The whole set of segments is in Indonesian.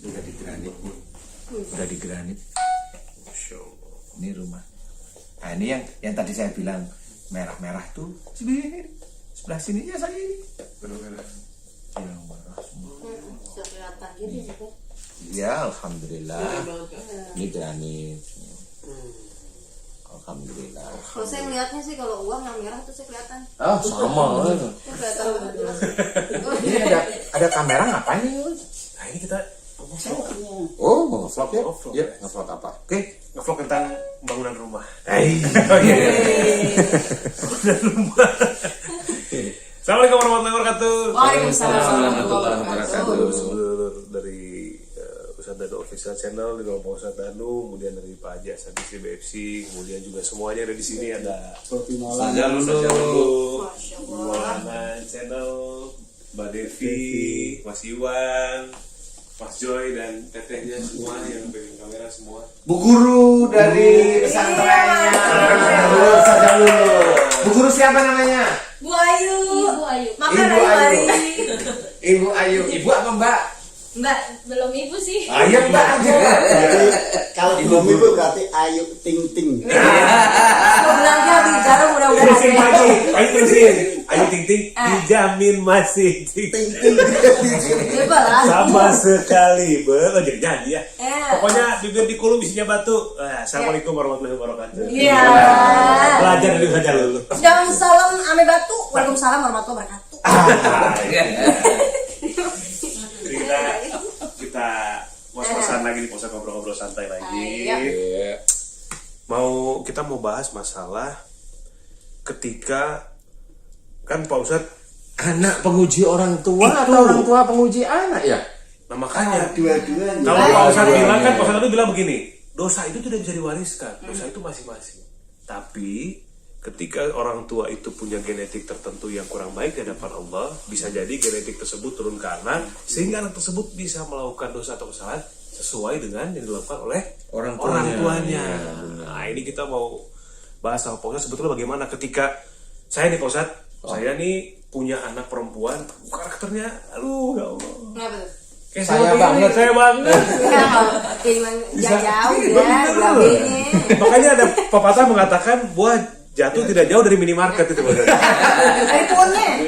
Udah di granit nih. Udah di granit. Ini rumah. Nah ini yang tadi saya bilang merah-merah tuh sebelah sininya saya ini. Benar-benar. Yang merah semua. Sudah kelihatan gitu juga. Ya alhamdulillah. Ini granit. Alhamdulillah. Kalau saya melihatnya sih kalau uang yang merah tuh saya kelihatan. Oh sama. Itu kelihatan banget jelas. Ini ada kamera ngapain ini? Nah ini kita ngevlog. Oh mau vlog ya? Vlog. Ya ngevlog apa? Oke. Ngevlog tentang bangunan rumah. Oh iya. Bangunan rumah. Assalamualaikum warahmatullahi wabarakatuh. Waalaikumsalam warahmatullahi wabarakatuh. Sedulur dari Ustadz Danu Official Channel dengan Pak Ustadz Danu, kemudian dari Pak Haji Hasan di BFC, kemudian juga semuanya ada di sini ada Seperti Saja malam. dulu. Masya Maulana Channel, Mbak Devi, Mas Iwan, Mas Joy dan tetehnya semua yang pegang kamera semua. Bu guru dari pesantrennya. Saja dulu. Bu guru siapa namanya? Bu Ayu. Ibu Ayu. Makan Ibu Ayu Ayu. Ayu. Ibu Ayu. Ibu apa Mbak? Mbak, belum ibu sih. Ayo Mbak aja. Kalau belum itu berarti Ayu Ting Ting. Mau belanja di jarum mudah-mudahan Terusin ada. lagi, ayo terusin. Ayo Ting Ting, dijamin masih Ting Ting Ting. Coba lah. sama sekali, jadi nyanyi ya. Eh. Pokoknya bibir di kulum isinya batu. Assalamualaikum warahmatullahi wabarakatuh. Iya. Belajar dari saja dulu. Jangan salam ame batu. Waalaikumsalam warahmatullahi wabarakatuh. Jadi kita ngos-ngosan lagi di pos ngobrol-ngobrol santai lagi. Iya. Kita mau bahas masalah ketika kan Pak Ustadz, Anak penguji orang tua atau orang tua penguji anak ya? nah makanya Dua-duanya. kalau Pak Ustadz bilang kan, Pak Ustadz itu bilang begini, dosa itu tidak bisa diwariskan, dosa itu masing-masing. Tapi ketika orang tua itu punya genetik tertentu yang kurang baik di hadapan Allah, bisa jadi genetik tersebut turun ke anak, sehingga anak tersebut bisa melakukan dosa atau kesalahan sesuai dengan yang dilakukan oleh Orang tuanya. tuanya. Nah ini kita mau bahas sama Pak Ustadz sebetulnya bagaimana ketika saya nih Pak Ustadz, saya nih punya anak perempuan, karakternya, aduh ya Allah. Kenapa tuh? Kayak Saya begini, banget. saya banget. Ya, jauh Bener. ya, belakangnya. Makanya ada pepatah mengatakan buah jatuh tidak jauh dari minimarket itu. Dari pohonnya.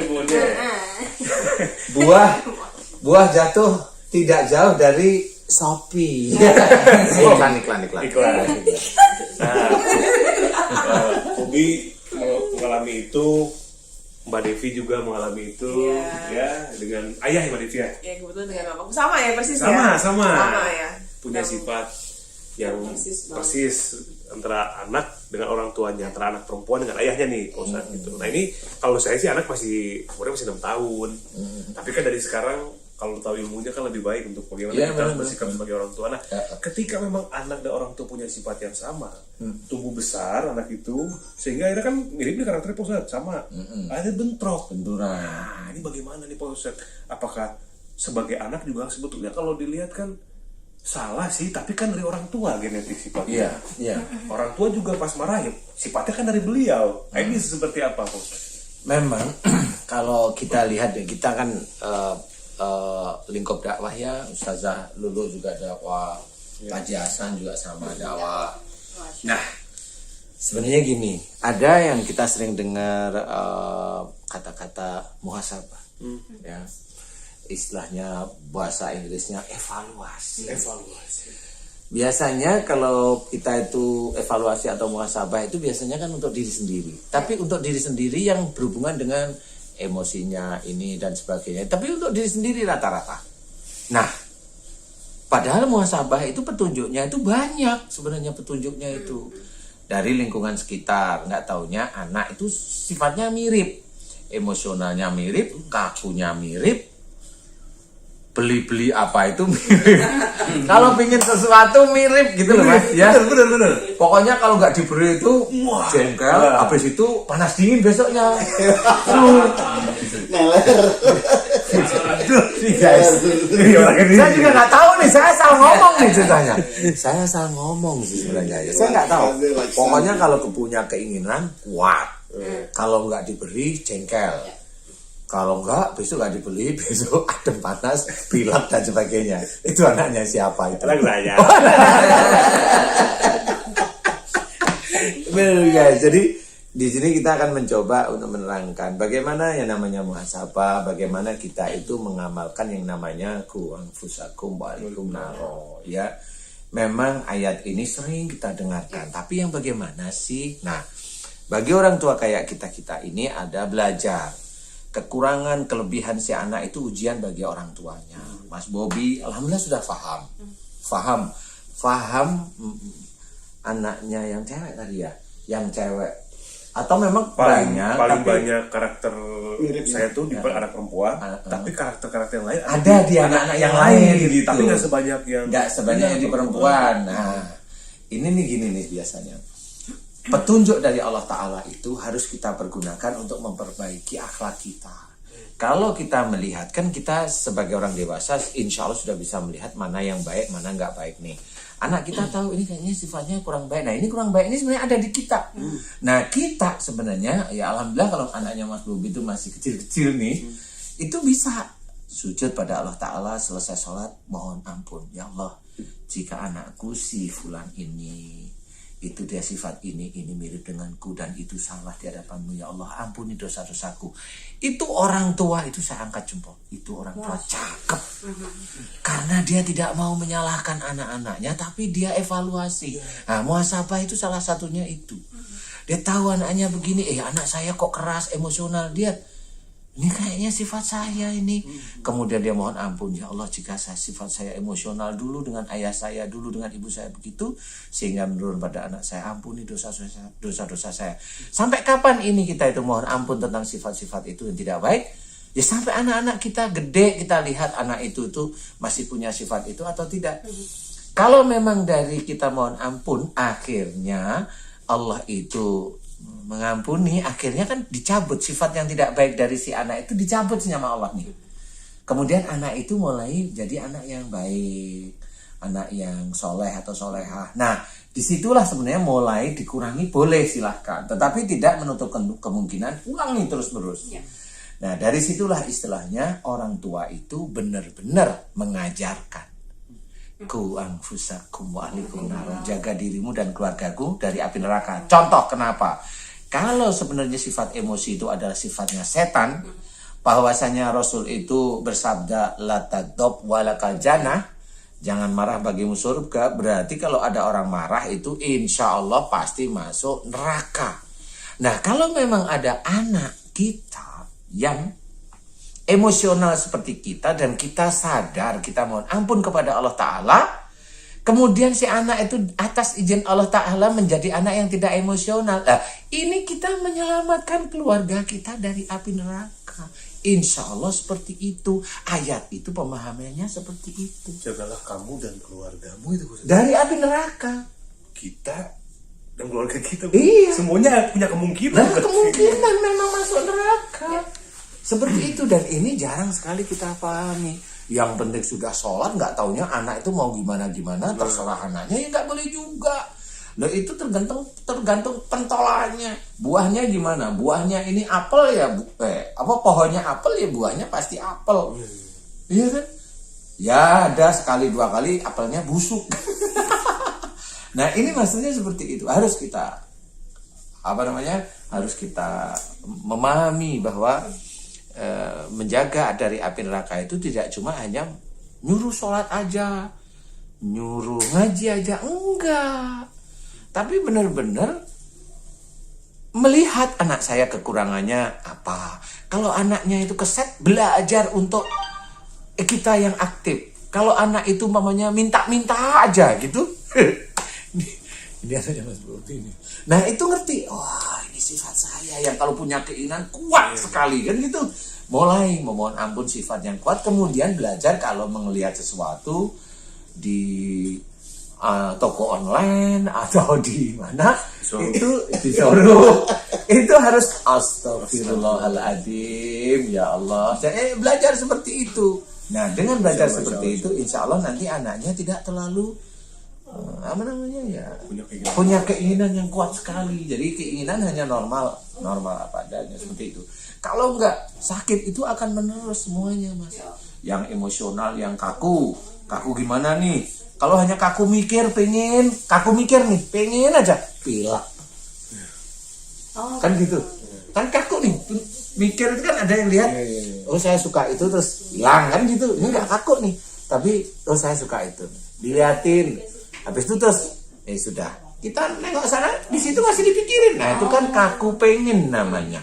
Buah jatuh tidak jauh dari Shopee. iklan. Iklan. Nah, Hobi mengalami itu, Mbak Devi juga mengalami itu, ya dengan ayah Mbak Devi ya. Ya kebetulan dengan mamaku sama ya persis Sama. ya. Sama ya. Punya sifat yang Persis banget. persis antara anak dengan orang tuanya, antara anak perempuan dengan ayahnya nih, Pak Ustadz, gitu. Nah ini kalau saya sih anak umurnya masih 6 tahun, tapi kan dari sekarang kalau tahu ilmunya kan lebih baik untuk bagaimana Iya, kita benar, bersikap sebagai orang tua. Nah, ketika memang anak dan orang tua punya sifat yang sama, tumbuh besar anak itu, sehingga akhirnya kan mirip nih karakternya Pak Ustadz, sama, akhirnya bentrok. Benturan. Nah, ini bagaimana nih Pak Ustadz? Apakah sebagai anak juga sebetulnya kalau dilihat kan salah sih, tapi kan dari orang tua genetik sifatnya. Iya. Orang tua juga pas marah ya sifatnya kan dari beliau. Nah, ini seperti apa Pak Ustadz? Memang kalau kita lihat kita kan lingkup dakwah ya, Ustazah Lulu juga dakwah, Pak Haji Hasan juga sama dakwah. Nah, sebenarnya gini, ada yang kita sering dengar kata-kata muhasabah, ya, istilahnya bahasa Inggrisnya evaluasi. Biasanya kalau kita itu evaluasi atau muhasabah itu biasanya kan untuk diri sendiri. Tapi untuk diri sendiri yang berhubungan dengan emosinya ini dan sebagainya. Tapi untuk diri sendiri rata-rata. Nah, padahal muhasabah itu petunjuknya itu banyak sebenarnya petunjuknya itu. Dari lingkungan sekitar, nggak taunya anak itu sifatnya mirip. Emosionalnya mirip, kakunya mirip, beli-beli apa itu mirip. Kalau pingin sesuatu mirip gitu loh Mas ya. Bener. Pokoknya kalau nggak diberi itu jengkel, habis itu panas dingin besoknya. Neler. Guys, saya juga nggak tahu nih, saya salah ngomong nih ceritanya. Saya salah ngomong sih sebenarnya. Saya nggak tahu. Pokoknya kalau punya keinginan kuat, kalau nggak diberi jengkel. Kalau enggak, besok nggak dibeli, besok adem panas, pilek dan sebagainya. Itu anaknya siapa itu? Anak saya. Benar guys. Jadi di sini kita akan mencoba untuk menerangkan bagaimana yang namanya muhasabah, bagaimana kita itu mengamalkan yang namanya qu anfusakum wa ahlikum naro. Ya, memang ayat ini sering kita dengarkan. Tapi yang bagaimana sih? Nah, bagi orang tua kayak kita ini ada belajar. Kekurangan, kelebihan si anak itu ujian bagi orang tuanya. Mas Bobi, alhamdulillah sudah faham anaknya yang cewek tadi ya, yang cewek. Atau memang paling tapi banyak karakter saya tuh di anak perempuan, tapi karakter yang lain ada di anak-anak yang lain gitu. Tapi nggak sebanyak yang di perempuan. Nah, ini nih gini nih biasanya. Petunjuk dari Allah Ta'ala itu harus kita pergunakan untuk memperbaiki akhlak kita. Kalau kita melihat, kan kita sebagai orang dewasa insya Allah sudah bisa melihat mana yang baik, mana nggak baik nih. Anak kita tahu ini kayaknya sifatnya kurang baik. Nah ini kurang baik ini sebenarnya ada di kita. Nah kita sebenarnya, ya alhamdulillah kalau anaknya Mas Bobi itu masih kecil-kecil nih, itu bisa sujud pada Allah Ta'ala selesai sholat, mohon ampun. Ya Allah, jika anakku si fulan ini itu dia sifat ini mirip denganku dan itu salah di hadapanmu, ya Allah ampuni dosa-dosaku. Itu orang tua itu saya angkat jempol. Itu orang tua cakep. Karena dia tidak mau menyalahkan anak-anaknya, tapi dia evaluasi. Nah, muhasabah itu salah satunya itu. Dia tahu anaknya begini, anak saya kok keras, emosional. Dia ini kayaknya sifat saya ini. Kemudian dia mohon ampun, ya Allah jika sifat saya emosional dulu dengan ayah saya, dulu dengan ibu saya begitu, sehingga menurun pada anak saya, ampuni dosa-dosa saya. Sampai kapan ini kita itu mohon ampun tentang sifat-sifat itu yang tidak baik? Ya sampai anak-anak kita gede, kita lihat anak itu tuh masih punya sifat itu atau tidak. Kalau memang dari kita mohon ampun, akhirnya Allah itu mengampuni, akhirnya kan dicabut sifat yang tidak baik dari si anak itu, dicabut sama Allah nih. Kemudian anak itu mulai jadi anak yang baik, anak yang soleh atau solehah. Nah disitulah sebenarnya mulai dikurangi, boleh silahkan, tetapi tidak menutup kemungkinan ulangi terus-menerus. Nah dari situlah istilahnya orang tua itu benar-benar mengajarkan ku anfusakum wa ahlikum nar, jaga dirimu dan keluargaku dari api neraka. Contoh kenapa? Kalau sebenarnya sifat emosi itu adalah sifatnya setan, bahwasanya Rasul itu bersabda la taghdab wa lakal jannah, jangan marah bagimu surga, berarti kalau ada orang marah itu insya Allah pasti masuk neraka. Nah kalau memang ada anak kita yang emosional seperti kita dan kita sadar, kita mohon ampun kepada Allah Ta'ala, kemudian si anak itu atas izin Allah Ta'ala menjadi anak yang tidak emosional. Nah, ini kita menyelamatkan keluarga kita dari api neraka. Insya Allah seperti itu. Ayat itu pemahamannya seperti itu. Jagalah kamu dan keluargamu itu dari api neraka. Kita dan keluarga kita. Iya. Semuanya punya kemungkinan. Nah, kemungkinan memang masuk neraka. Seperti itu, dan ini jarang sekali kita pahami. Yang penting sudah sholat, nggak taunya anak itu mau gimana-gimana, terserah anaknya, ya nggak boleh juga. Nah itu tergantung pentolannya. Buahnya gimana? Buahnya ini apel ya, pohonnya apel ya, buahnya pasti apel. Iya kan? Ya ada sekali dua kali apelnya busuk. Nah ini maksudnya seperti itu. Harus kita harus kita memahami bahwa menjaga dari api neraka itu tidak cuma hanya nyuruh sholat aja, nyuruh ngaji aja, enggak. Tapi benar-benar melihat anak saya kekurangannya apa. Kalau anaknya itu keset, belajar untuk kita yang aktif. Kalau anak itu mamanya minta-minta aja gitu. Ini anaknya Mas Bobi ini. Nah itu ngerti, ini sifat saya yang kalau punya keinginan kuat sekali kan gitu. Mulai memohon ampun sifat yang kuat, kemudian belajar kalau melihat sesuatu di toko online atau di mana itu disuruh itu harus astagfirullahaladzim, ya Allah. Belajar seperti itu. Nah dengan belajar seperti itu, insya Allah nanti anaknya tidak terlalu apa namanya ya, Punya keinginan. punya keinginan yang kuat sekali. Jadi keinginan hanya normal apa adanya seperti itu. Kalau enggak sakit itu akan menerus semuanya, Mas. Yang emosional, yang kaku gimana nih? Kalau hanya kaku mikir pengen aja pilek. Kan gitu. Kan kaku nih, mikir itu kan ada yang lihat, oh saya suka itu terus hilang kan gitu. Ini enggak kaku nih, tapi oh saya suka itu. Diliatin. Habis itu terus sudah. Kita nengok sana, di situ masih dipikirin. Nah, itu kan kaku pengen namanya.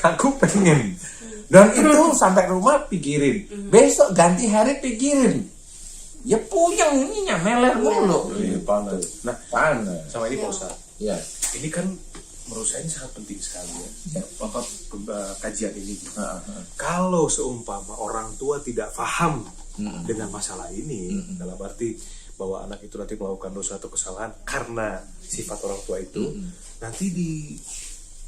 Kaku pengen. Dan itu sampai rumah pikirin. Besok ganti hari pikirin. Ya puyeng ininya, meler mulu. Iya, panas. Nah, Panas. sama ini Pak Ustadz. Ya. Ini kan menurut saya ini sangat penting sekali ya. Kajian ini. Kalau seumpama orang tua tidak paham dengan masalah ini, dalam arti bahwa anak itu nanti melakukan dosa atau kesalahan karena sifat orang tua itu, nanti di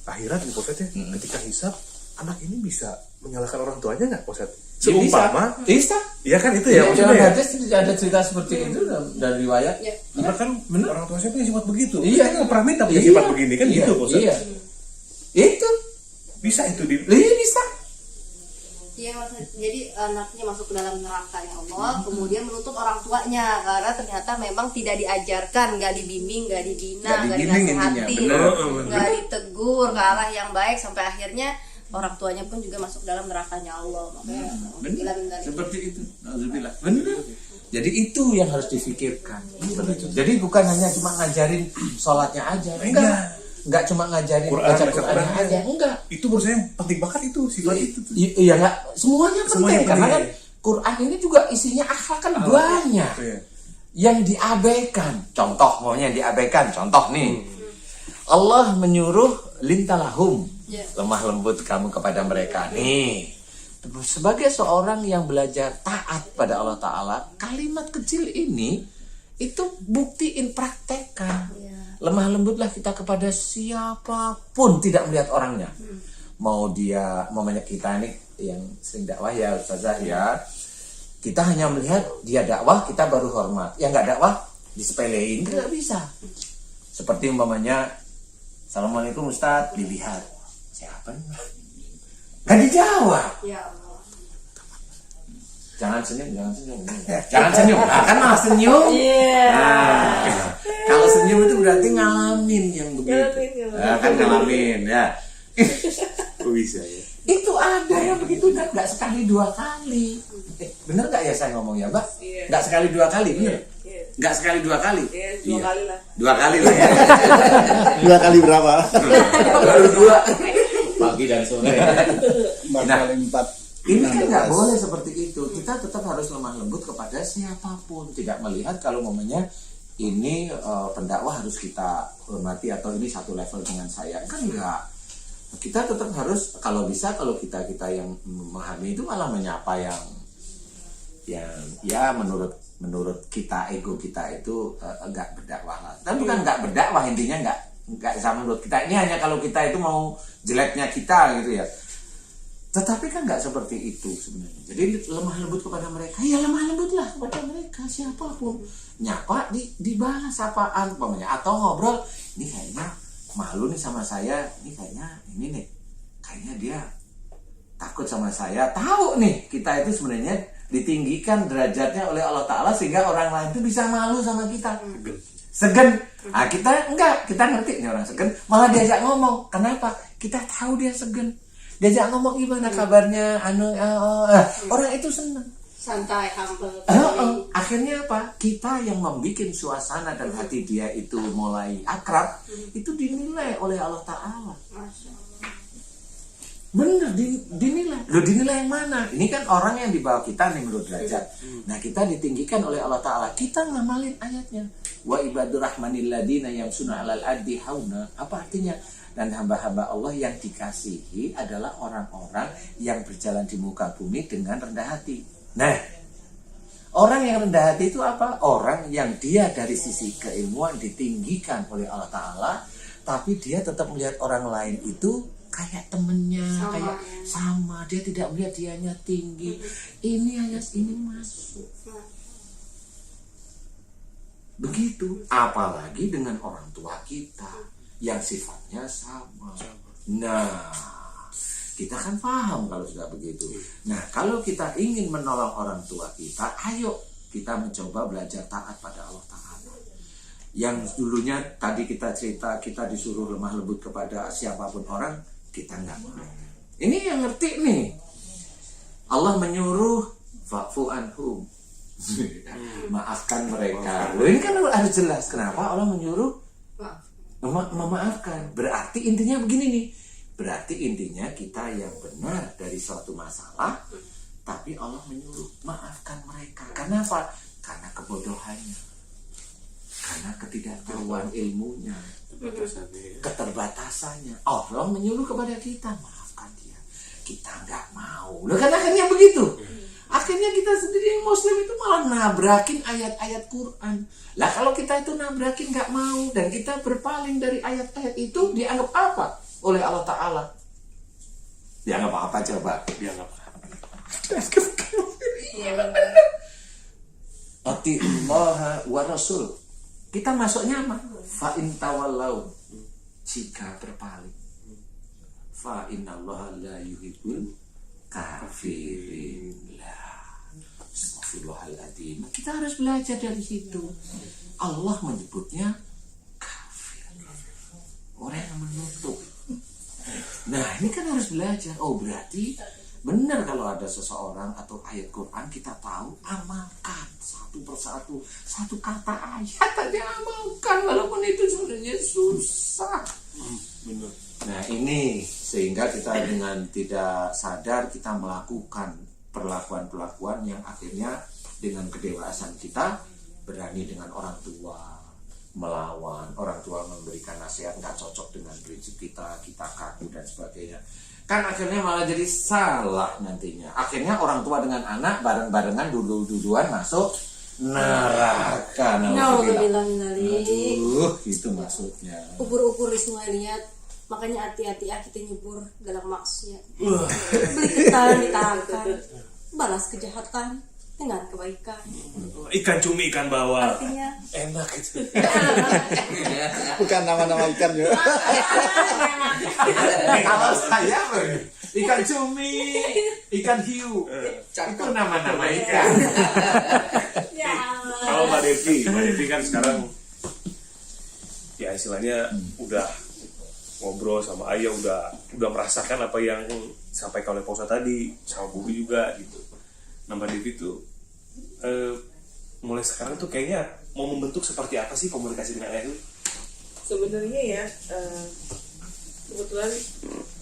akhirat nih Pak Ustadz ya, ketika hisab, anak ini bisa menyalahkan orang tuanya nggak Pak Ustadz? Seumpama, bisa. iya kan itu ya, Ya, maksudnya ya. hadis ada cerita seperti itu dari riwayat. Karena kan orang tua saya punya sifat begitu. Iya. Kita nggak pernah minta punya sifat begini kan gitu Pak Ustadz. Iya. Itu Bisa itu di bisa. Iya, maksudnya jadi anaknya masuk ke dalam neraka ya Allah, kemudian menuntut orang tuanya karena ternyata memang tidak diajarkan, nggak dibimbing, nggak dibina, Nggak nggak dibimbing dinasehatin, intinya, benar. nggak ditegur ke arah yang baik, sampai akhirnya orang tuanya pun juga masuk dalam nerakanya Allah. Makanya Benar. dari Seperti itu. Alhamdulillah. Benar. Jadi itu yang harus difikirkan. Jadi bukan hanya cuma ngajarin sholatnya aja. Enggak cuma ngajarin baca Quran aja. Enggak. Itu menurut saya yang penting banget itu sifat itu. Iya enggak. Semuanya penting. Semuanya Karena penting, kan Quran ini juga isinya akhlak kan banyak. Iya. Yang diabaikan. Contoh maunya yang diabaikan. Contoh nih. Allah menyuruh lintalahum. Lemah lembut kamu kepada mereka. Nih. Sebagai seorang yang belajar taat pada Allah Ta'ala, kalimat kecil ini itu buktiin, praktekkan. Lemah lembutlah kita kepada siapapun, tidak melihat orangnya. Mau banyak kita nih yang sering dakwah ya Ustazah ya, kita hanya melihat dia dakwah, kita baru hormat. Yang nggak dakwah disepelein, nggak bisa. Seperti umpamanya, Assalamualaikum Ustaz, dilihat siapa nih? Nggak dijawab. Ya Allah. Jangan senyum. Jangan senyum. Nah, kan malah senyum. Nah, kalau senyum itu berarti ngalamin yang begitu. Kan ngalamin ya. Kok bisa ya? Itu ada yang begitu kan, nggak sekali dua kali. Bener nggak ya saya ngomong ya, Mbak? Iya. Nggak sekali dua kali, bener? Iya. Nggak sekali dua kali. Iya, 2 kali lah. 2 kali lah ya. 2 kali berapa? Baru 2. Pagi dan sore. 4 Nah, kali 4. ini kan nggak boleh seperti itu. Kita tetap harus lemah lembut kepada siapapun. Tidak melihat kalau momennya ini pendakwah harus kita hormati atau ini satu level dengan saya. Kan enggak. Kita tetap harus, kalau bisa, kalau kita yang memahami itu malah menyapa yang ya menurut kita, ego kita itu enggak berdakwah lah. Dan bukan enggak berdakwah, intinya enggak sama menurut kita. Ini hanya kalau kita itu mau jeleknya kita gitu ya. Tetapi kan nggak seperti itu sebenarnya. Jadi lemah lembut kepada mereka, ya lemah lembutlah kepada mereka siapapun. Nyapa dibalas apaan umpamanya, atau ngobrol, ini kayaknya malu nih sama saya, ini kayaknya dia takut sama saya. Tahu nih kita itu sebenarnya ditinggikan derajatnya oleh Allah Ta'ala sehingga orang lain itu bisa malu sama kita. Segen. Nah, kita enggak, kita ngerti nih orang segen, malah diajak ngomong. Kenapa? Kita tahu dia segen. Diajak ngomong gimana kabarnya, orang itu senang. Santai, humble. Akhirnya apa? Kita yang membuat suasana dan hati dia itu mulai akrab, itu dinilai oleh Allah Ta'ala. Bener, dinilai. Loh, dinilai yang mana? Ini kan orang yang di bawah kita nih menurut derajat. Nah, kita ditinggikan oleh Allah Ta'ala. Kita ngamalin ayatnya. Wa ibadur rahmanil ladina yamshuna 'alal ardi hauna. Apa artinya? Dan hamba-hamba Allah yang dikasihi adalah orang-orang yang berjalan di muka bumi dengan rendah hati. Nah, orang yang rendah hati itu apa? Orang yang dia dari sisi keilmuan ditinggikan oleh Allah Ta'ala, tapi dia tetap melihat orang lain itu kayak temennya, kayak sama. Dia tidak melihat dianya tinggi. Ini hanya ini masuk. Begitu, apalagi dengan orang tua kita yang sifatnya sama. Nah, kita kan paham kalau sudah begitu. Nah, kalau kita ingin menolong orang tua kita, ayo kita mencoba belajar taat pada Allah Ta'ala. Yang dulunya tadi kita cerita, kita disuruh lemah lembut kepada siapapun orang, kita nggak mau. Ini yang ngerti nih. Allah menyuruh fa'fu anhum. Maafkan mereka. Loh, ini kan harus jelas kenapa Allah menyuruh memaafkan. Berarti intinya begini nih. Berarti intinya kita yang benar dari suatu masalah, tapi Allah menyuruh maafkan mereka. Karena apa? Karena kebodohannya, karena ketidaktahuan ilmunya, keterbatasannya. Allah menyuruh kepada kita maafkan dia. Kita nggak mau. Loh, kan akhirnya begitu. Akhirnya kita sendiri yang Muslim itu malah nabrakin ayat-ayat Quran. Lah kalau kita itu nabrakin nggak mau dan kita berpaling dari ayat-ayat itu, dianggap apa oleh Allah Ta'ala? Dianggap apa coba? Dianggap Ati'ullaha wa rasul. Kita masuknya apa? Fa in tawallau, jika berpaling. Fa innallaha la yuhibbul kafirin. Astagfirullahaladzim. Kita harus belajar dari situ. Allah menyebutnya kafir, orang yang menutup. Nah, ini kan harus belajar. Oh, berarti benar kalau ada seseorang atau ayat Quran kita tahu, amalkan satu persatu, satu kata ayat aja amalkan, walaupun itu sebenarnya susah. benar. Nah, ini sehingga kita dengan tidak sadar kita melakukan perlakuan-perlakuan yang akhirnya dengan kedewasaan kita berani dengan orang tua melawan, orang tua memberikan nasihat nggak cocok dengan prinsip kita kaku dan sebagainya. Kan akhirnya malah jadi salah nantinya. Akhirnya orang tua dengan anak bareng-barengan dulu-duluan masuk neraka. Nauzubillah minalik. Aduh, itu maksudnya. Ubur-ubur di sungai liat, makanya hati-hati ya kita nyebur dalam maksudnya. Beli ketan ditahankan, balas kejahatan dengan kebaikan. Ikan cumi, ikan bawal. Artinya Enak itu. Bukan nama-nama ikan ya. Kalau saya ikan cumi, ikan hiu, itu nama-nama ikan. ya Allah. Kalau Mbak Devi kan sekarang ya istilahnya udah ngobrol sama Ayah, udah merasakan apa yang disampaikan oleh Pak Ustadz tadi, sama Bubi juga gitu. Nah, Mbak Devi tuh mulai sekarang tuh kayaknya mau membentuk seperti apa sih komunikasi dengan Ayah itu? Sebenarnya ya kebetulan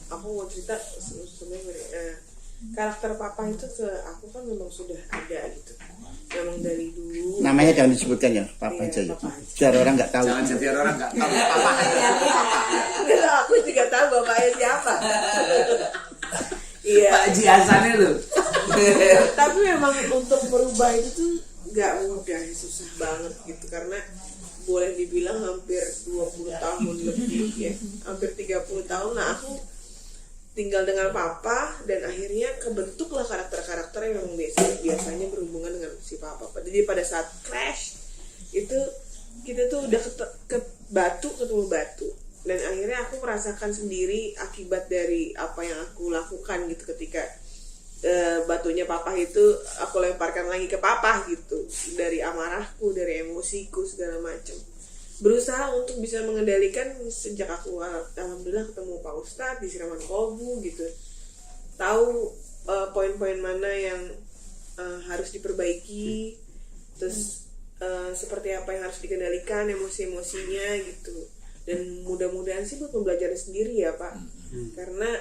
aku mau cerita sebenarnya karakter papa itu ke aku kan memang sudah ada gitu, memang dari dulu. Namanya jangan disebutkan ya, Papa Iya, aja ya. Papa aja. Biar orang nggak tahu. Jangan biar orang nggak tahu apa aja. Nggak, aku juga tahu bapaknya siapa. Iya. Pak Haji Hasan itu. Tapi memang untuk merubah itu tuh nggak mudah, susah banget gitu, karena boleh dibilang hampir 20 tahun lebih ya, hampir 30 tahun. Nah, aku tinggal dengan papa dan akhirnya kebentuklah karakter-karakter yang memang biasanya berhubungan dengan si papa. Jadi pada saat crash itu kita tuh udah ketemu batu dan akhirnya aku merasakan sendiri akibat dari apa yang aku lakukan gitu ketika batunya papa itu aku lemparkan lagi ke papa gitu, dari amarahku, dari emosiku segala macam. Berusaha untuk bisa mengendalikan sejak aku alhamdulillah ketemu Pak Ustadz di siraman kolbu gitu, tahu poin-poin mana yang harus diperbaiki, terus seperti apa yang harus dikendalikan emosi-emosinya gitu. Dan mudah-mudahan sih buat pembelajaran sendiri ya Pak, karena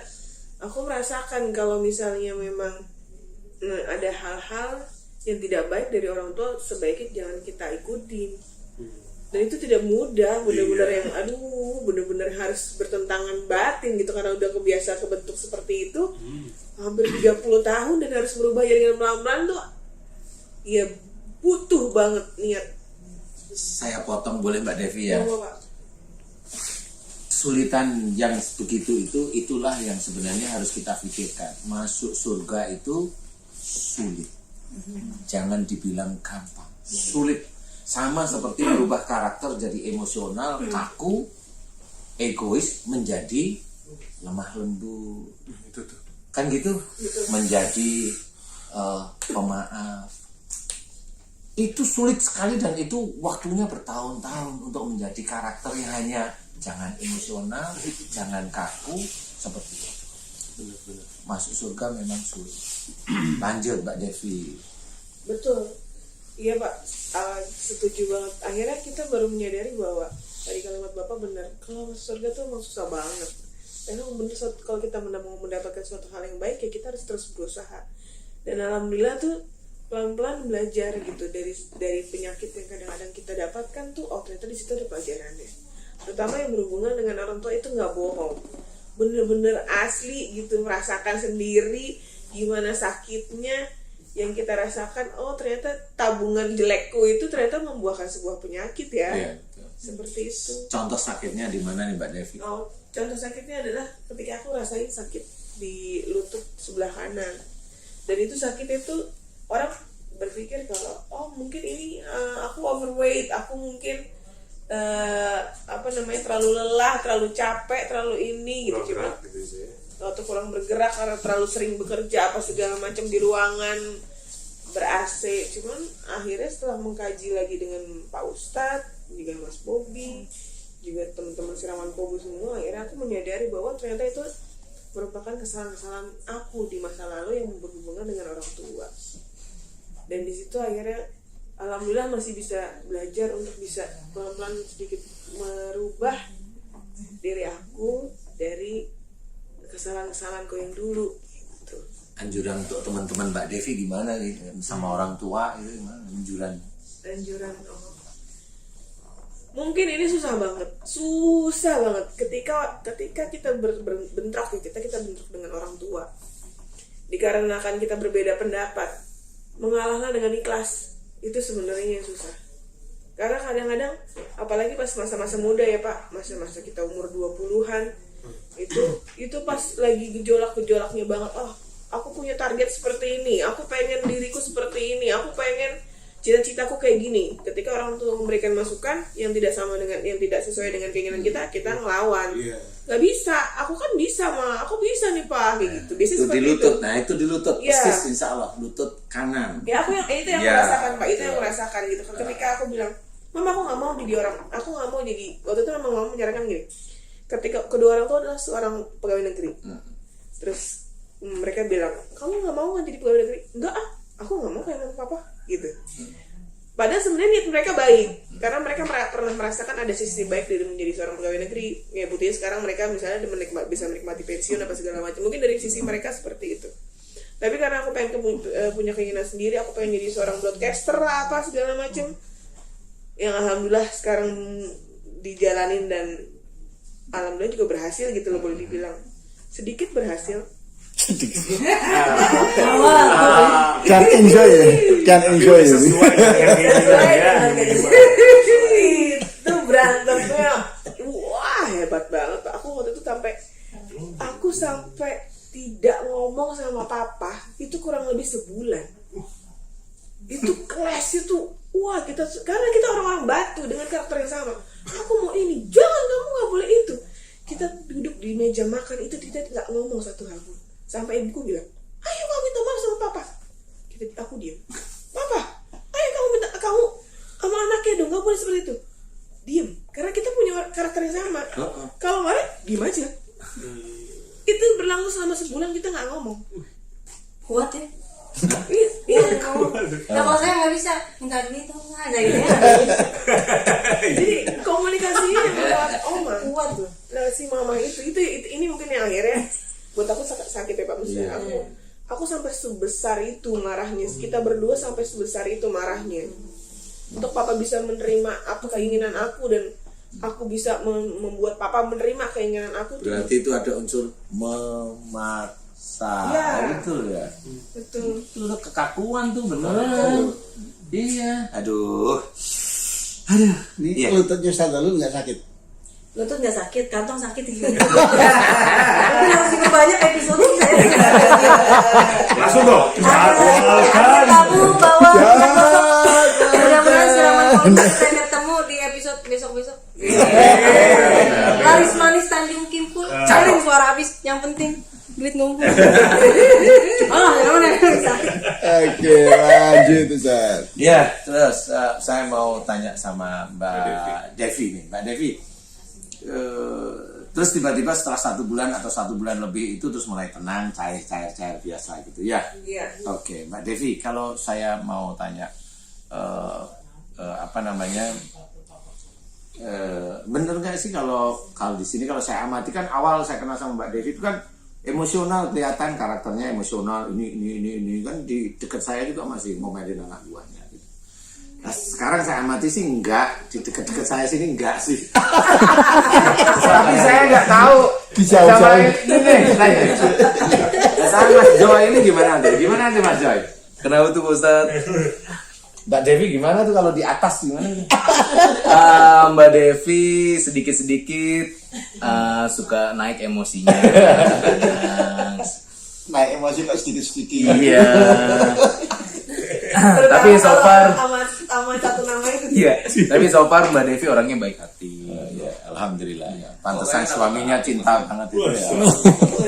aku merasakan kalau misalnya memang ada hal-hal yang tidak baik dari orang tua, sebaiknya jangan kita ikutin. Dan itu tidak mudah, benar-benar yang benar-benar harus bertentangan batin gitu, karena udah kebiasa kebentuk seperti itu hampir 30 tahun dan harus berubah jadi dengan pelan-pelan tuh ya butuh banget niat. Saya potong boleh Mbak Devi ya? Pak. Kesulitan yang begitu itulah yang sebenarnya harus kita pikirkan. Masuk surga itu sulit. Jangan dibilang gampang, sulit. Sama seperti merubah karakter jadi emosional, kaku, egois menjadi lemah lembut. Itu tuh. Kan gitu, menjadi pemaaf. Itu sulit sekali dan itu waktunya bertahun-tahun untuk menjadi karakter yang hanya jangan emosional, jangan kaku seperti itu. Benar-benar. Masuk surga memang sulit. Lanjut Mbak Devi. Betul. Iya Pak, setuju banget. Akhirnya kita baru menyadari bahwa tadi kalimat Bapak benar. Kalau masuk surga tuh emang susah banget. Karena kalau kita mau mendapatkan suatu hal yang baik ya kita harus terus berusaha. Dan alhamdulillah tuh pelan-pelan belajar gitu dari penyakit yang kadang-kadang kita dapatkan tuh, oh ternyata di situ ada pelajarannya. Terutama yang berhubungan dengan orang tua itu nggak bohong, bener-bener asli gitu, merasakan sendiri gimana sakitnya yang kita rasakan. Oh ternyata tabungan jelekku itu ternyata membuahkan sebuah penyakit ya. Iya, betul. Seperti itu. Contoh sakitnya di mana nih Mbak Devi? Oh, contoh sakitnya adalah ketika aku rasain sakit di lutut sebelah kanan. Dan itu sakit itu orang berpikir kalau oh mungkin ini aku overweight, aku mungkin terlalu lelah, terlalu capek, terlalu ini gitu. Cuma atau kurang bergerak karena terlalu sering bekerja apa segala macam di ruangan ber-AC. Cuman akhirnya setelah mengkaji lagi dengan Pak Ustadz, juga Mas Bobi, juga teman-teman Siraman Pobu semua, akhirnya aku menyadari bahwa ternyata itu merupakan kesalahan-kesalahan aku di masa lalu yang berhubungan dengan orang tua. Dan di situ akhirnya alhamdulillah masih bisa belajar untuk bisa pelan-pelan sedikit merubah diri aku dari kesalahan-kesalahanku yang dulu gitu. Anjuran untuk teman-teman Mbak Devi gimana nih sama orang tua itu gimana anjuran? Mungkin ini susah banget ketika kita bentrok ya, kita bentrok dengan orang tua dikarenakan kita berbeda pendapat. Mengalahlah dengan ikhlas itu sebenarnya yang susah. Karena kadang-kadang apalagi pas masa-masa muda ya Pak, masa-masa kita umur 20-an itu pas lagi gejolak-gejolaknya banget. Oh, aku punya target seperti ini, aku pengen diriku seperti ini, aku pengen cita-citaku kayak gini. Ketika orang tua memberikan masukan yang tidak sesuai dengan keinginan kita ngelawan. Gak bisa, aku kan bisa mah, aku bisa nih Pak, kayak gitu. Biasanya Itu seperti di lutut. itu. Nah itu di lutut Iya. persis insya Allah lutut kanan. Ya itu yang aku Ya, rasakan Pak, itu yang betul. aku rasakan gitu. Ketika aku bilang, Mama aku nggak mau jadi orang, aku nggak mau jadi. Waktu itu memang Mama menyarankan gini. Ketika kedua orang tua adalah seorang pegawai negeri, terus mereka bilang, kamu nggak mau kan jadi pegawai negeri? Enggak aku nggak mau kayak mama papa gitu. Padahal sebenarnya niat mereka baik, karena mereka pernah merasakan ada sisi baik dari menjadi seorang pegawai negeri. Ya buktinya sekarang mereka misalnya bisa menikmati pensiun apa segala macam. Mungkin dari sisi mereka seperti itu. Tapi karena aku pengen punya keinginan sendiri, aku pengen jadi seorang broadcaster lah apa segala macam. Yang alhamdulillah sekarang dijalanin dan alhamdulillah juga berhasil gitu loh, boleh dibilang. Sedikit berhasil. Can enjoy ya. Sesuai dengan keinginan ya. Itu berantemnya wah hebat banget Pak. Aku waktu itu sampai tidak ngomong sama papa itu kurang lebih sebulan. Itu kelas itu wah karena kita orang-orang Batu dengan karakter yang sama. Aku mau ini, jangan, kamu nggak boleh itu. Kita duduk di meja makan itu tidak ngomong satu hal pun. Sampai ibuku bilang, ayo kamu minta maaf sama papa. Aku diam. Papa, ayo kamu sama anaknya dong, nggak boleh seperti itu. Diam, karena kita punya karakter yang sama. Kalau marah, diam aja. Itu berlangsung selama sebulan kita nggak ngomong. Kuat ya. Iya. Nah, kalau saya nggak bisa minta duit tuh nggak ada gitu. Jadi komunikasinya lewat oma. Kuat tuh. Nah si mama itu ini mungkin yang akhirnya buat aku sakit ya Pak. Maksudnya aku sampai sebesar itu marahnya. Kita berdua sampai sebesar itu marahnya. Untuk papa bisa menerima apa keinginan aku dan aku bisa membuat papa menerima keinginan aku. Berarti itu ada unsur memaksa. Ya. Betul ya. Betul. Itu kekakuan tuh bener. Iya. Aduh. Ini Iya. lututnya Ustaz Dalul nggak sakit? Lutut nggak sakit, kantong sakit gitu. Tapi harus juga banyak episode saya. Langsung dong. Ada tamu bawa mudah-mudahan Siraman kita ketemu di episode besok-besok. Laris manis Tanjung Kimpul. Cari suara habis, yang penting duit ngumpul. Oke, lanjut Ustaz. Ya, terus saya mau tanya sama Mbak Devi nih. Mbak Devi, terus tiba-tiba setelah 1 bulan atau 1 bulan lebih itu terus mulai tenang, cair biasa gitu ya? Iya. Oke, Mbak Devi, kalau saya mau tanya, bener nggak sih kalau di sini kalau saya amati kan awal saya kenal sama Mbak Devi itu kan emosional, kelihatan karakternya emosional, ini kan di dekat saya juga masih ngomelin anak buahnya gitu. Nah, sekarang saya amati sih enggak, di dekat-dekat saya sini enggak sih. Tapi saya enggak tahu sama ini. Sama Mas Joy ini gimana tuh? Gimana tuh Mas Joy? Kenapa tuh Pak Ustadz? Mbak Devi gimana tuh kalau di atas gimana? Mbak Devi sedikit-sedikit suka naik emosinya. Naik emosi kok sedikit-sedikit. Iya. Tapi so far, sama satu nama itu. iya. Tapi so far Mbak Devi orangnya baik hati. Ya, alhamdulillah. Pantesan suaminya cinta banget itu ya.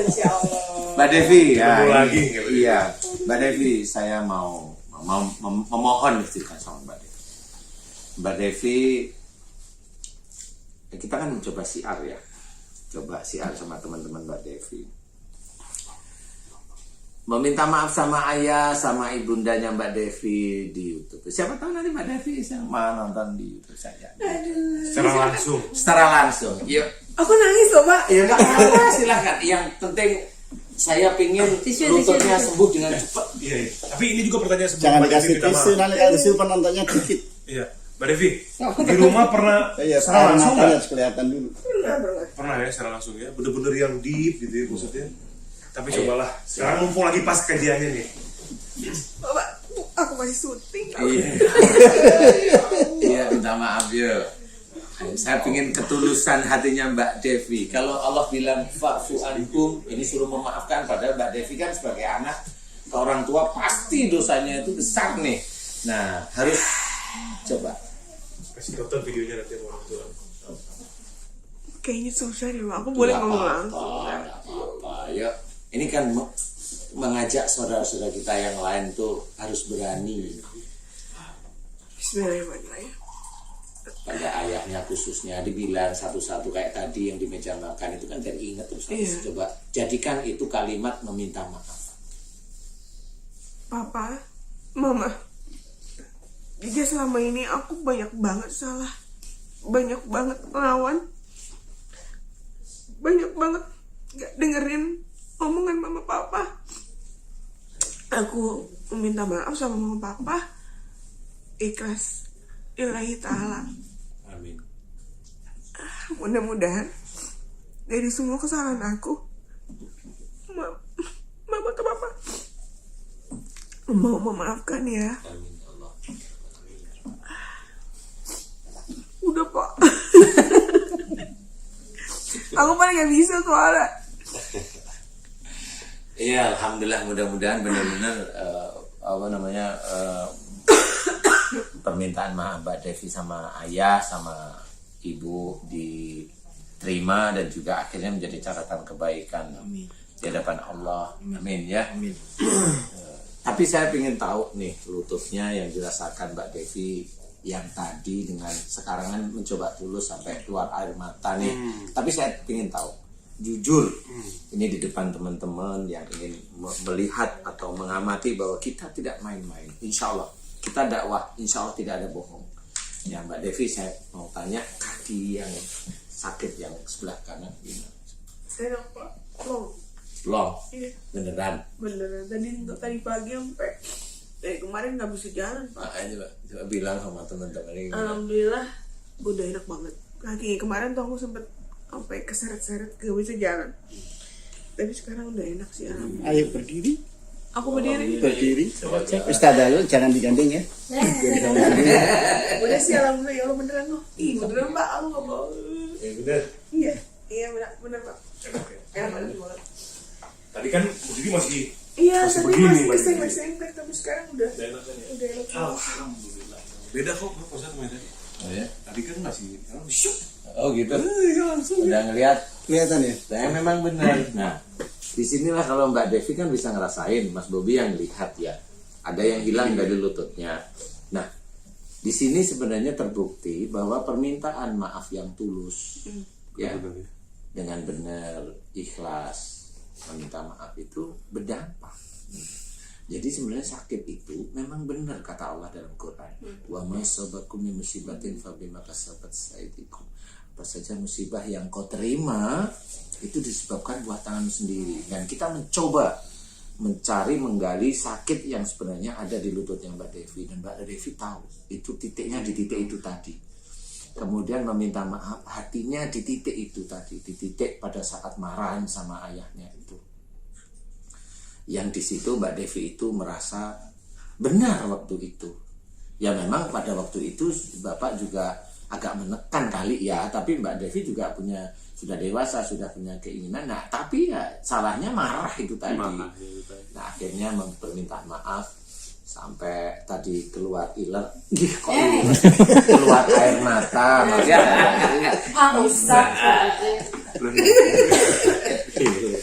Insya Allah. Mbak Devi, ya, lagi, ini, gitu. iya. Mbak Devi, saya mau memohon cerita sama Mbak Devi. Mbak Devi, kita kan mencoba siar ya, coba siar sama teman-teman Mbak Devi. Meminta maaf sama ayah, sama ibundanya Mbak Devi di YouTube. Siapa tahu nanti Mbak Devi sama nonton di YouTube saya. Secara langsung. Secara langsung, yuk. Aku nangis loh, Pak. Ya nggak apa-apa, silahkan. Yang penting saya pingin lututnya sembuh dengan cepat. Iya. Tapi ini juga pertanyaan sebelum Jangan Mbak dikasih Devi minta tisu, maaf. nanti kalau tisu penontonnya dikit. Iya. Mbak Devi, di rumah pernah Iya, secara langsung matanya nggak? harus kelihatan dulu. Pernah ya secara langsung ya, bener-bener yang deep gitu ya maksudnya. Tapi cobalah. Sekarang mumpung lagi pas kajiannya nih. Bapak, aku masih syuting. Iya, minta maaf ya. Saya ingin ketulusan hatinya Mbak Devi. Kalau Allah bilang fa'fu anhum, ini suruh memaafkan, padahal Mbak Devi kan sebagai anak ke orang tua pasti dosanya itu besar nih. Nah, harus coba. Kasih tonton videonya nanti sama orang tua. Kayaknya susah deh, Pak. Aku boleh Nggak ngomong apa-apa, langsung. nggak apa-apa. Ya, ini kan mengajak saudara-saudara kita yang lain tuh harus berani. Bismillahirrahmanirrahim. Pada ayahnya khususnya dibilang satu-satu kayak tadi yang di meja makan itu kan jadi ingat terus. Iya. Coba jadikan itu kalimat meminta maaf. Papa, Mama, jika selama ini aku banyak banget salah, banyak banget ngelawan, banyak banget gak dengerin omongan Mama Papa. Aku meminta maaf sama Mama Papa, ikhlas lillahi ta'ala. Amin. Mudah-mudahan dari semua kesalahan aku, Mama atau Papa mau memaafkan ya. Amin Allah. Udah, Pak. Aku paling gak bisa soalnya. Iya, alhamdulillah, mudah-mudahan benar-benar permintaan maaf Mbak Devi sama ayah sama ibu diterima dan juga akhirnya menjadi catatan kebaikan di hadapan Allah. Amin ya. Amin. Tapi saya ingin tahu nih lututnya yang dirasakan Mbak Devi yang tadi dengan sekarang kan mencoba tulus sampai keluar air mata nih. Tapi saya ingin tahu jujur ini di depan teman-teman yang ingin melihat atau mengamati bahwa kita tidak main-main. Insya Allah kita dakwah, insya Allah tidak ada bohong. Ya Mbak Devi, saya mau tanya kaki yang sakit yang sebelah kanan gimana? Enak, Pak. Long, Iya, beneran. beneran. Tadi pagi sampai dari kemarin nggak bisa jalan, Pak. Makanya coba bilang sama teman-teman ini. Alhamdulillah udah enak banget. Kaki kemarin tuh aku sempet sampai keseret-seret gak bisa jalan. Tapi sekarang udah enak sih. Alhamdulillah. Ayo berdiri. Aku berdiri. Berdiri. Ustaz dulu jangan digandeng ya. Udah sih alhamdulillah ya Allah beneran loh. Ih beneran Pak, aku nggak mau. Bener. Iya bener Pak. Enak banget. Tadi kan jadi masih Iya, Masih tadi begini, masih Mbak. keseng-keseng tapi sekarang udah enak kan ya. udah enak. Alhamdulillah. Beda kok Pak Ustadz sama yang tadi. Oh ya. Tadi kan masih syuk. Oh gitu. Langsung. Udah ngelihat. Kelihatan ya? Saya memang benar. Nah, disinilah kalau Mbak Devi kan bisa ngerasain, Mas Bobi yang lihat ya. Ada yang hilang dari lututnya. Nah, di sini sebenarnya terbukti bahwa permintaan maaf yang tulus, ya, dengan benar, ikhlas, meminta maaf itu berdampak. Jadi sebenarnya sakit itu memang benar kata Allah dalam Quran. Wa ma sabakum min musibatin fa bima kasabat aydikum. Apa saja musibah yang kau terima itu disebabkan buah tanganmu sendiri. Dan kita mencoba mencari, menggali sakit yang sebenarnya ada di lututnya Mbak Devi. Dan Mbak Devi tahu itu titiknya di titik itu tadi. Kemudian meminta maaf, hatinya di titik itu tadi, di titik pada saat marahin sama ayahnya itu. Yang di situ Mbak Devi itu merasa benar waktu itu. Ya memang pada waktu itu Bapak juga agak menekan kali ya, tapi Mbak Devi juga sudah dewasa, sudah punya keinginan. Nah, tapi ya salahnya marah itu tadi. Nah, akhirnya meminta maaf sampai tadi keluar iler, keluar air mata. Pak Ustadz.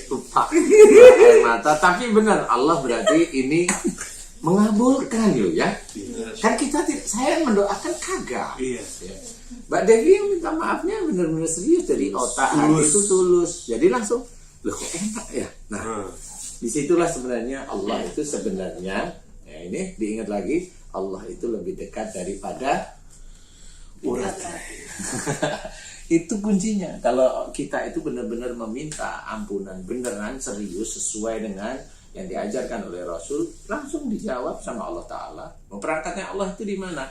Lupa air mata. Tapi benar Allah berarti ini mengabulkan loh ya. Kan saya mendoakan kagak. Iya. Mbak Devi yang minta maafnya benar-benar serius dari otak hati itu tulus. Jadi langsung loh kok enak ya. Nah, disitulah sebenarnya Allah itu sebenarnya ya ini diingat lagi Allah itu lebih dekat daripada urat. Itu kuncinya. Kalau kita itu benar-benar meminta ampunan beneran serius sesuai dengan yang diajarkan oleh Rasul, langsung dijawab sama Allah Ta'ala. Perangkatnya Allah itu di mana?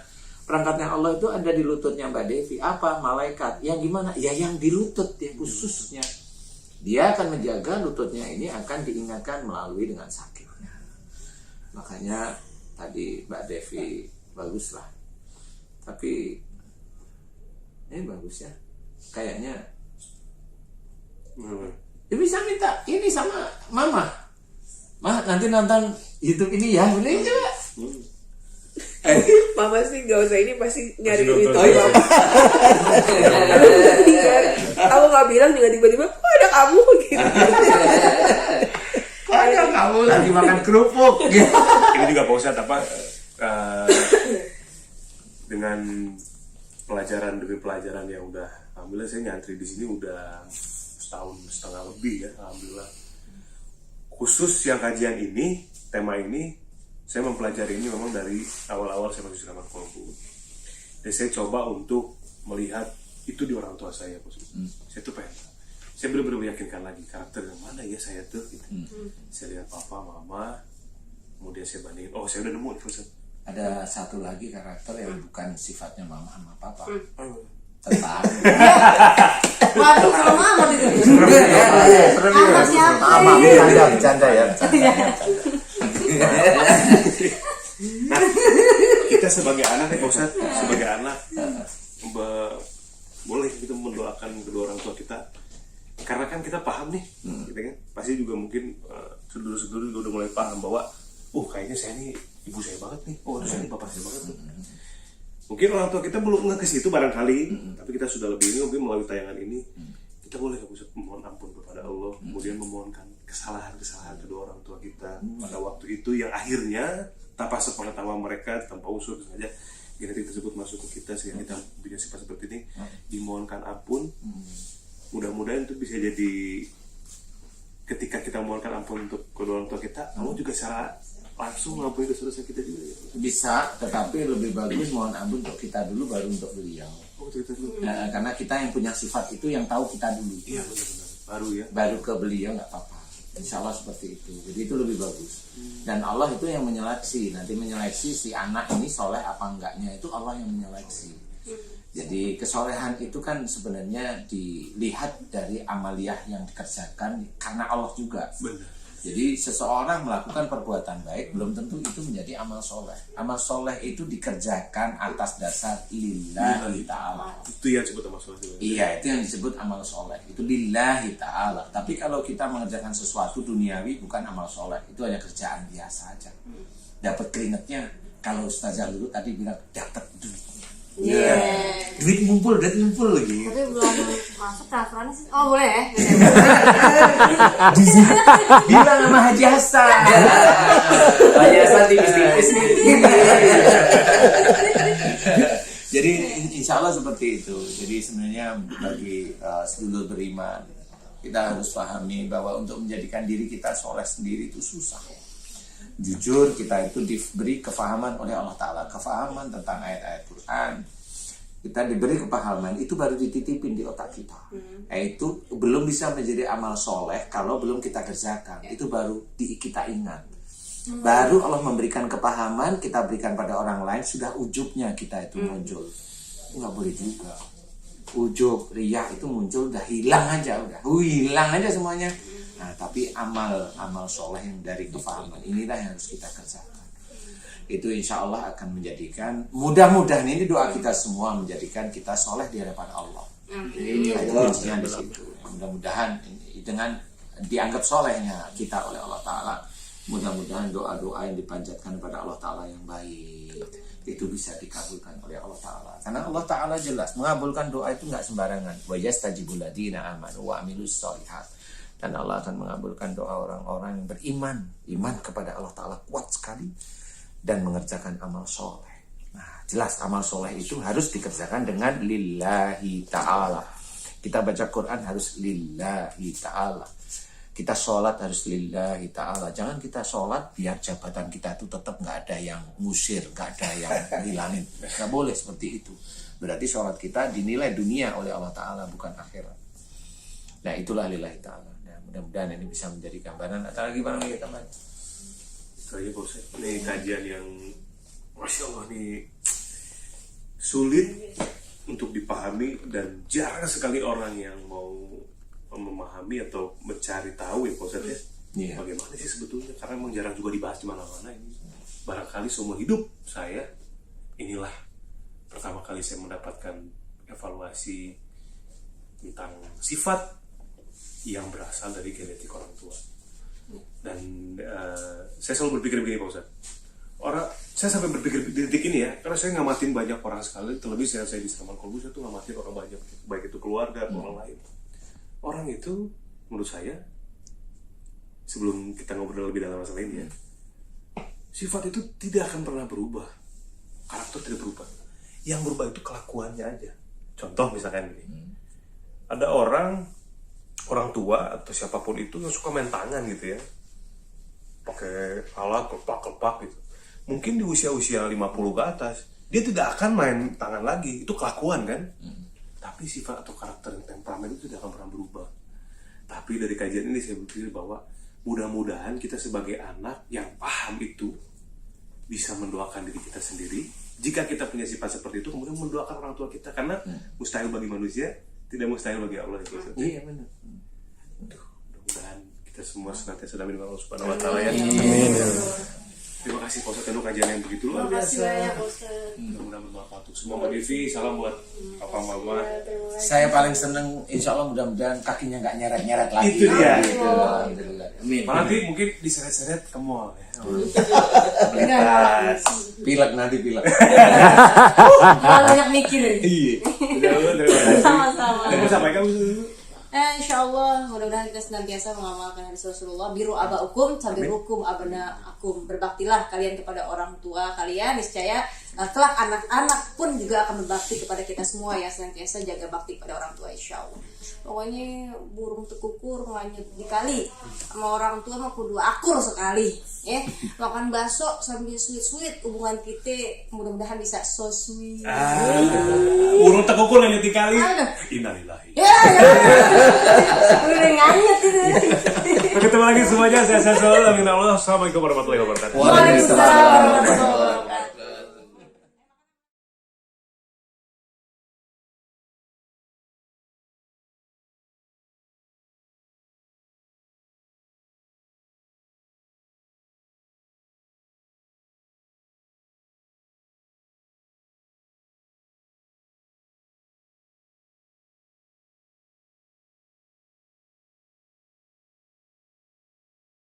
Perangkatnya Allah itu ada di lututnya Mbak Devi. Apa? Malaikat. Yang gimana? Ya yang di lutut ya khususnya. Dia akan menjaga lututnya ini akan diingatkan melalui dengan sakitnya. Makanya tadi Mbak Devi bagus lah. Tapi ini bagus ya. Kayaknya dia bisa minta ini sama Mama. Ma nanti nonton YouTube ini ya, boleh coba. Mama sih gak usah, ini pasti nyari duit. Oh, iya. Aku gak bilang juga tiba-tiba kok ada kamu gitu. Kok ada kamu lagi makan kerupuk? Ini juga Pak Ustadz dengan pelajaran demi pelajaran yang udah, alhamdulillah saya nyantri di sini udah 1,5 tahun lebih ya, alhamdulillah. Khusus yang kajian ini, tema ini, saya mempelajari ini memang dari awal-awal saya masih ceramah kolbu. Dan saya coba untuk melihat itu di orang tua saya, saya tuh pengen. Saya benar-benar meyakinkan lagi karakter yang mana ya saya tuh. Gitu. Saya lihat papa, mama, kemudian saya bandingin. Oh, saya udah nemu nih. Ada satu lagi karakter yang bukan sifatnya mama sama papa. Tentang. Waduh, sama mama itu. Sama siapa? Bercanda ya. Kita sebagai anak ya Pak Ustadz, sebagai anak boleh kita mendoakan kedua orang tua kita, karena kan kita paham nih, gitu kan? Pasti juga mungkin sedulur-sedulur juga udah mulai paham bahwa, kayaknya saya nih ibu saya banget nih, saya nih bapak saya banget nih. Mungkin orang tua kita belum nggak ke situ barangkali, tapi kita sudah lebih ini mungkin melalui tayangan ini, kita boleh memohon ampun kepada Allah, kemudian memohonkan kesalahan-kesalahan kedua orang tua kita pada waktu itu yang akhirnya tanpa sepengetahuan mereka, tanpa unsur sengaja genetik tersebut masuk ke kita sehingga kita punya sifat seperti ini. Dimohonkan ampun, mudah-mudahan itu bisa jadi ketika kita memohonkan ampun untuk kedua orang tua kita, Allah juga secara langsung ngampuni dosa-dosa kita juga ya. Bisa, tetapi lebih bagus mohon ampun untuk kita dulu baru untuk beliau. Kita dulu. Nah, karena kita yang punya sifat itu yang tahu kita dulu. Iya benar-benar. Baru ya. Baru ke beliau nggak apa-apa. Insya Allah seperti itu. Jadi itu lebih bagus. Dan Allah itu yang menyeleksi. Nanti menyeleksi si anak ini soleh apa enggaknya itu Allah yang menyeleksi. Jadi kesolehan itu kan sebenarnya dilihat dari amaliyah yang dikerjakan karena Allah juga. Benar. Jadi seseorang melakukan perbuatan baik belum tentu itu menjadi amal soleh. Amal soleh itu dikerjakan atas dasar lillahi ta'ala. Itu yang disebut amal soleh. Iya, itu yang disebut amal soleh. Itu lillahi ta'ala. Tapi kalau kita mengerjakan sesuatu duniawi bukan amal soleh. Itu hanya kerjaan biasa aja. Dapat keringetnya. Kalau Ustazah dulu tadi bilang dapat Duit ngumpul lagi. Tapi belum masuk transferannya sih. Oh boleh ya? Bilang sama Haji Hasan. Haji Hasan tipis-tipis nih. Jadi insya Allah seperti itu. Jadi sebenarnya bagi sedulur beriman, kita harus pahami bahwa untuk menjadikan diri kita soleh sendiri itu susah. Jujur kita itu diberi kefahaman oleh Allah Ta'ala, kefahaman tentang ayat-ayat Quran. Kita diberi kepahaman itu baru dititipin di otak kita. Itu belum bisa menjadi amal soleh kalau belum kita kerjakan. Itu baru kita ingat. Baru Allah memberikan kepahaman, kita berikan pada orang lain, sudah ujubnya kita itu muncul. Nggak boleh juga. Ujub, riya itu muncul, udah hilang aja semuanya. Nah, tapi amal soleh yang dari kefahaman inilah yang harus kita kerjakan. Itu insya Allah akan menjadikan, mudah-mudahan ini doa kita semua menjadikan kita soleh di hadapan Allah. Itu kuncinya di situ. Mudah-mudahan dengan dianggap solehnya kita oleh Allah Ta'ala, mudah-mudahan doa-doa yang dipanjatkan kepada Allah Ta'ala yang baik itu bisa dikabulkan oleh Allah Ta'ala. Karena Allah Ta'ala jelas mengabulkan doa itu nggak sembarangan. Wa yastajibul ladzina amanu wa amilus sholihat. Dan Allah akan mengabulkan doa orang-orang yang beriman, iman kepada Allah Ta'ala kuat sekali dan mengerjakan amal soleh. Nah, jelas amal soleh itu harus dikerjakan dengan lillahi ta'ala. Kita baca Quran harus lillahi ta'ala. Kita sholat harus lillahi ta'ala. Jangan kita sholat biar jabatan kita itu tetap nggak ada yang ngusir, nggak ada yang hilangin. Nggak boleh seperti itu. Berarti sholat kita dinilai dunia oleh Allah Ta'ala, bukan akhirat. Nah, itulah lillahi ta'ala. Nah, mudah-mudahan ini bisa menjadi gambaran. Ada lagi barang lagi tambahan? Kayaknya Pak Ustaz, ini kajian yang Masya Allah nih sulit untuk dipahami dan jarang sekali orang yang mau memahami atau mencari tahu ya Pak Ustaz ya. Iya. Bagaimana sih sebetulnya, karena memang jarang juga dibahas di mana-mana ini. Barangkali seumur hidup saya inilah pertama kali saya mendapatkan evaluasi tentang sifat yang berasal dari genetik orang tua. Dan saya selalu berpikir begini Pak Ustaz, saya sampai berpikir di detik ini ya, karena saya ngamatin banyak orang sekali, terlebih saya di Saman Kolbu, saya tuh ngamatin orang banyak, baik itu keluarga atau orang lain. Orang itu menurut saya, sebelum kita ngobrol lebih dalam masalah ini ya, sifat itu tidak akan pernah berubah, karakter tidak berubah. Yang berubah itu kelakuannya aja. Contoh misalkan ini, ada orang tua atau siapapun itu yang suka main tangan gitu ya, pakai alat klepak gitu. Mungkin di usia-usia 50 ke atas dia tidak akan main tangan lagi, itu kelakuan kan. Tapi sifat atau karakter temperamen itu tidak akan pernah berubah. Tapi dari kajian ini saya berpikir bahwa mudah-mudahan kita sebagai anak yang paham itu bisa mendoakan diri kita sendiri. Jika kita punya sifat seperti itu, kemudian mendoakan orang tua kita, karena mustahil bagi manusia, tidak mustahil bagi Allah itu. Iya benar. Mudah-mudahan kita semua senantiasa dalam Allah Subhanahu wa Ta'ala ya. Terima kasih Pak Ustaz untuk kajian yang begitu luar Terima kasih biasa. banyak Ustaz. Mudah-mudahan bermanfaat untuk semua. Mbak Devi, salam buat Papa Mama. Saya paling seneng, insya Allah mudah-mudahan kakinya nggak nyeret-nyeret lagi. Itu dia. Gitu. Alhamdulillah. Amin. Nanti mungkin diseret-seret ke mall ya. Pilek nanti pilek. Banyak mikir. Iya. Terima kasih. Sama-sama. Dan sampaikan Insya Allah mudah-mudahan kita senantiasa mengamalkan hadis Rasulullah, biru abaukum tabirukum abnaakum, berbaktilah kalian kepada orang tua kalian, niscaya kelak anak-anak pun juga akan berbakti kepada kita semua ya, senantiasa jaga bakti pada orang tua insya Allah. Pokoknya burung tekukur nganyut di kali, sama orang tua mah kudu akur sekali ya. Makan bakso sambil sweet hubungan kita mudah-mudahan bisa so sweet. burung tekukur yang nyetik kali. Aduh. Innalillahi. Ya. Udah nganyut itu. Ketemu lagi semuanya, saya Assalamualaikum warahmatullahi wabarakatuh. Waalaikumsalam warahmatullahi wabarakatuh.